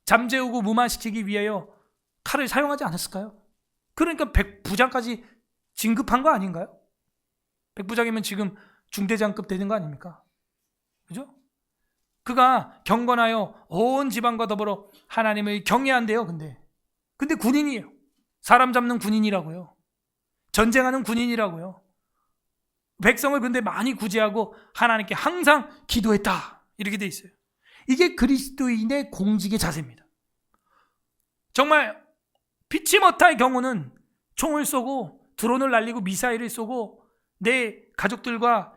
잠재우고 무마시키기 위하여 칼을 사용하지 않았을까요? 그러니까 백부장까지 진급한 거 아닌가요? 백부장이면 지금 중대장급 되는 거 아닙니까? 그죠? 그가 경건하여 온 집안과 더불어 하나님을 경외한대요. 근데 군인이에요. 사람 잡는 군인이라고요. 전쟁하는 군인이라고요. 백성을 근데 많이 구제하고 하나님께 항상 기도했다. 이렇게 돼 있어요. 이게 그리스도인의 공직의 자세입니다. 정말 피치 못할 경우는 총을 쏘고 드론을 날리고 미사일을 쏘고 내 가족들과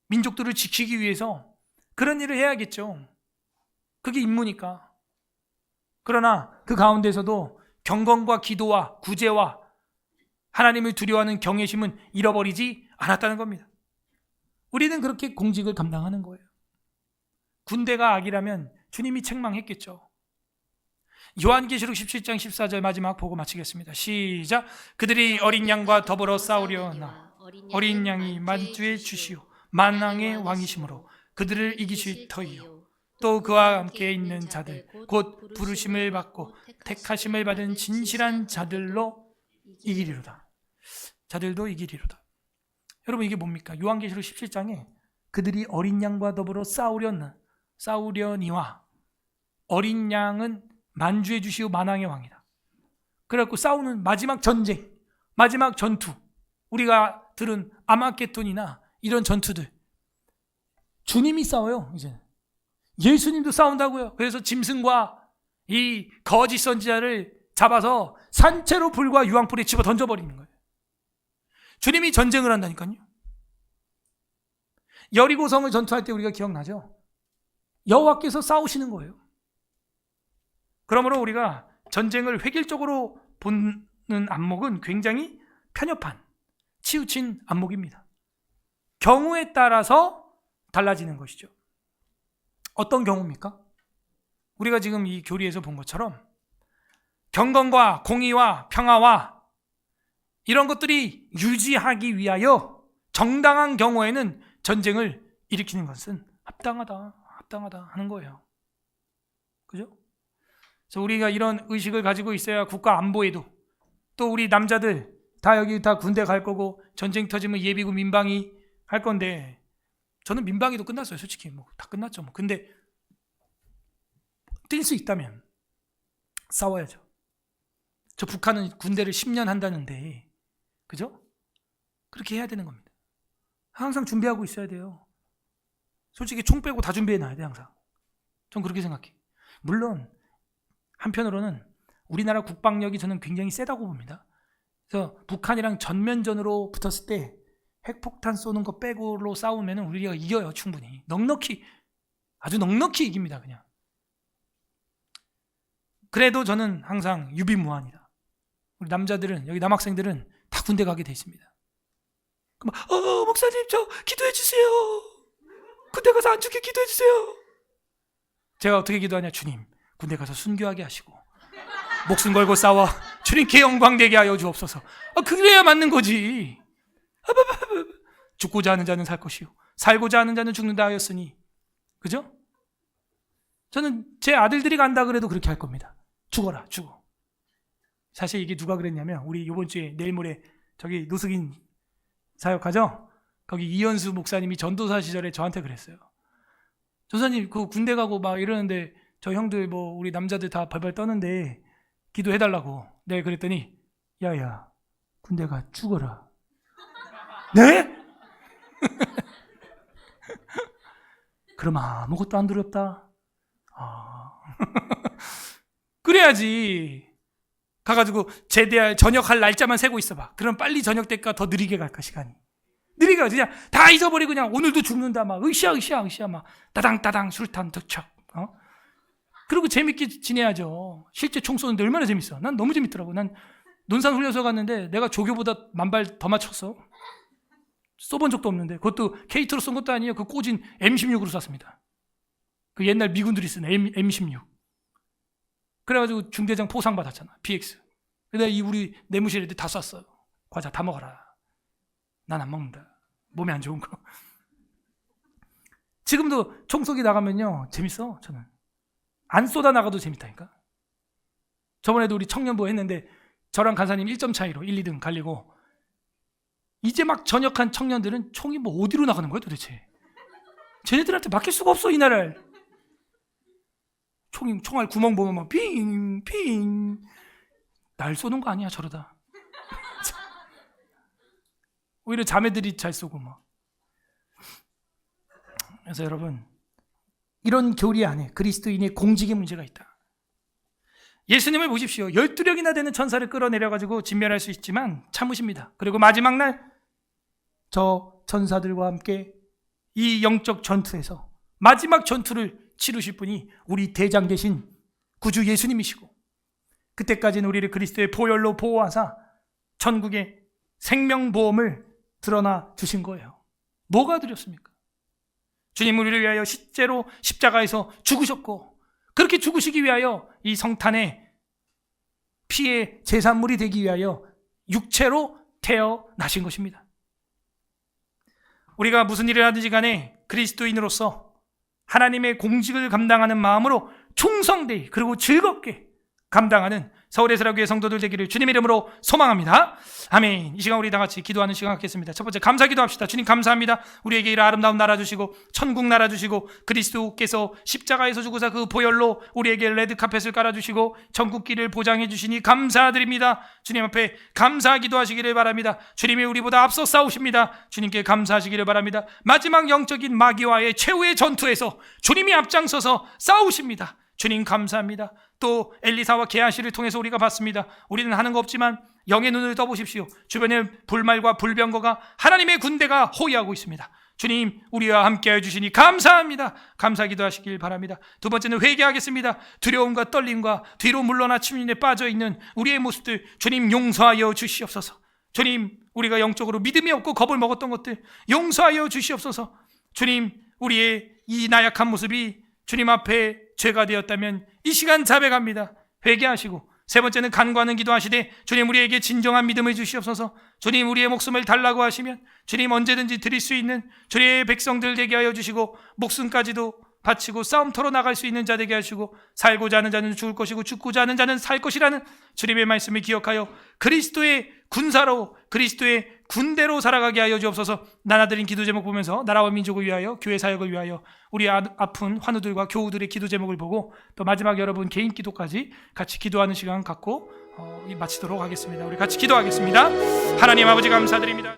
민족들을 지키기 위해서 그런 일을 해야겠죠. 그게 임무니까. 그러나 그 가운데서도 경건과 기도와 구제와 하나님을 두려워하는 경외심은 잃어버리지 않았다는 겁니다. 우리는 그렇게 공직을 감당하는 거예요. 군대가 악이라면 주님이 책망했겠죠. 요한계시록 17장 14절 마지막 보고 마치겠습니다. 시작. 그들이 어린 양과 더불어 싸우려나 어린 양이 만주의 주시오 만왕의 왕이심으로 그들을 이기실 터이요 또 그와 함께 있는 자들 곧 부르심을 받고 택하심을 받은 진실한 자들로 이기리로다. 자들도 이기리로다. 여러분 이게 뭡니까? 요한계시록 17장에 그들이 어린 양과 더불어 싸우려니와 어린 양은 만주의 주시오 만왕의 왕이다. 그래갖고 싸우는 마지막 전쟁, 마지막 전투, 우리가 들은 아마겟돈이나 이런 전투들 주님이 싸워요. 이제는 예수님도 싸운다고요. 그래서 짐승과 이 거짓 선지자를 잡아서 산채로 불과 유황불에 집어 던져버리는 거예요. 주님이 전쟁을 한다니까요. 여리고성을 전투할 때 우리가 기억나죠? 여호와께서 싸우시는 거예요. 그러므로 우리가 전쟁을 획일적으로 보는 안목은 굉장히 편협한, 치우친 안목입니다. 경우에 따라서 달라지는 것이죠. 어떤 경우입니까? 우리가 지금 이 교리에서 본 것처럼 경건과 공의와 평화와 이런 것들이 유지하기 위하여 정당한 경우에는 전쟁을 일으키는 것은 합당하다 하는 거예요. 그죠? 그래서 우리가 이런 의식을 가지고 있어야 국가 안보에도 또 우리 남자들 다 여기 다 군대 갈 거고 전쟁 터지면 예비군 민방위 할 건데 저는 민방위도 끝났어요. 솔직히 뭐 다 끝났죠. 뭐. 근데 뛸 수 있다면 싸워야죠. 저 북한은 군대를 10년 한다는데 그죠? 그렇게 해야 되는 겁니다. 항상 준비하고 있어야 돼요. 솔직히 총 빼고 다 준비해 놔야 돼 항상. 전 그렇게 생각해. 물론 한편으로는 우리나라 국방력이 저는 굉장히 세다고 봅니다. 그래서 북한이랑 전면전으로 붙었을 때 핵폭탄 쏘는 거 빼고로 싸우면 우리가 이겨요. 충분히. 넉넉히 아주 넉넉히 이깁니다. 그냥. 그래도 저는 항상 유비무환이다. 우리 남자들은 여기 남학생들은 다 군대 가게 돼 있습니다. 그럼 목사님 저 기도해 주세요. 군대 가서 안 죽게 기도해 주세요. 제가 어떻게 기도하냐? 주님 군대 가서 순교하게 하시고 목숨 걸고 싸워 주님께 영광 되게 하여 주옵소서. 그래야 맞는 거지. 죽고자 하는 자는 살 것이요 살고자 하는 자는 죽는다 하였으니. 그죠? 저는 제 아들들이 간다 그래도 그렇게 할 겁니다. 죽어라 죽어. 사실 이게 누가 그랬냐면 우리 이번 주에 내일 모레 저기 노숙인 사역하죠? 거기 이현수 목사님이 전도사 시절에 저한테 그랬어요. 전사님 그 군대 가고 막 이러는데 저 형들 뭐 우리 남자들 다 발발 떠는데 기도해달라고. 네, 그랬더니 야야 군대가 죽어라. 네? 그럼 아무것도 안 두렵다. 그래야지. 가가지고 제대할 전역할 날짜만 세고 있어봐. 그럼 빨리 전역 될까 더 느리게 갈까 시간이. 느리게 가지. 그냥 다 잊어버리고 그냥 오늘도 죽는다 막 으쌰 막 따당 술탄 득척. 그리고 재밌게 지내야죠. 실제 총 쏘는데 얼마나 재밌어. 난 너무 재밌더라고. 난 논산훈련소 갔는데 내가 조교보다 만발 더 맞췄어. 쏘본 적도 없는데 그것도 K2로 쏜 것도 아니에요. 그 꽂은 M16으로 쐈습니다. 그 옛날 미군들이 쓰는 M16. 그래가지고 중대장 포상 받았잖아. PX. 근데 우리 내무실 애들 다 쐈어. 과자 다 먹어라. 난 안 먹는다. 몸에 안 좋은 거. 지금도 총쏘기 나가면요 재밌어. 저는 안 쏘다 나가도 재밌다니까. 저번에도 우리 청년부 했는데 저랑 간사님 1점 차이로 1, 2등 갈리고 이제 막 전역한 청년들은 총이 뭐 어디로 나가는 거야 도대체. 쟤네들한테 맡길 수가 없어 이 나라를. 총알 구멍 보면 막 핑 날 쏘는 거 아니야 저러다. 오히려 자매들이 잘 쏘고 막. 그래서 여러분 이런 교리 안에 그리스도인의 공직의 문제가 있다. 예수님을 보십시오. 12령이나 되는 천사를 끌어내려가지고 진멸할 수 있지만 참으십니다. 그리고 마지막 날 저 천사들과 함께 이 영적 전투에서 마지막 전투를 치르실 분이 우리 대장 되신 구주 예수님이시고 그때까지는 우리를 그리스도의 보혈로 보호하사 천국의 생명보험을 드러나 주신 거예요. 뭐가 드렸습니까? 주님 우리를 위하여 실제로 십자가에서 죽으셨고 그렇게 죽으시기 위하여 이 성탄의 피의 제산물이 되기 위하여 육체로 태어나신 것입니다. 우리가 무슨 일을 하든지 간에 그리스도인으로서 하나님의 공직을 감당하는 마음으로 충성되이 그리고 즐겁게 감당하는 서울의 사랑교회 성도들 되기를 주님 이름으로 소망합니다. 아멘. 이 시간 우리 다 같이 기도하는 시간 갖겠습니다. 첫 번째 감사 기도합시다. 주님 감사합니다. 우리에게 이런 아름다운 나라 주시고 천국 나라 주시고 그리스도께서 십자가에서 죽으사 그 보혈로 우리에게 레드카펫을 깔아주시고 천국길을 보장해 주시니 감사드립니다. 주님 앞에 감사 기도하시기를 바랍니다. 주님이 우리보다 앞서 싸우십니다. 주님께 감사하시기를 바랍니다. 마지막 영적인 마귀와의 최후의 전투에서 주님이 앞장서서 싸우십니다. 주님 감사합니다. 또 엘리사와 게하시를 통해서 우리가 봤습니다. 우리는 하는 거 없지만 영의 눈을 떠보십시오. 주변에 불말과 불병거가 하나님의 군대가 호위하고 있습니다. 주님 우리와 함께해 주시니 감사합니다. 감사 기도하시길 바랍니다. 두 번째는 회개하겠습니다. 두려움과 떨림과 뒤로 물러나 침륜에 빠져있는 우리의 모습들 주님 용서하여 주시옵소서. 주님 우리가 영적으로 믿음이 없고 겁을 먹었던 것들 용서하여 주시옵소서. 주님 우리의 이 나약한 모습이 주님 앞에 죄가 되었다면 이 시간 자백합니다. 회개하시고 세 번째는 간구하는 기도하시되 주님 우리에게 진정한 믿음을 주시옵소서. 주님 우리의 목숨을 달라고 하시면 주님 언제든지 드릴 수 있는 주님의 백성들 되게 하여 주시고 목숨까지도 바치고 싸움터로 나갈 수 있는 자 되게 하시고 살고자 하는 자는 죽을 것이고 죽고자 하는 자는 살 것이라는 주님의 말씀을 기억하여 그리스도의 군사로 그리스도의 군대로 살아가게 하여 주옵소서. 나눠드린 기도 제목 보면서 나라와 민족을 위하여 교회 사역을 위하여 우리 아픈 환우들과 교우들의 기도 제목을 보고 또 마지막 여러분 개인 기도까지 같이 기도하는 시간 갖고 마치도록 하겠습니다. 우리 같이 기도하겠습니다. 하나님 아버지 감사드립니다.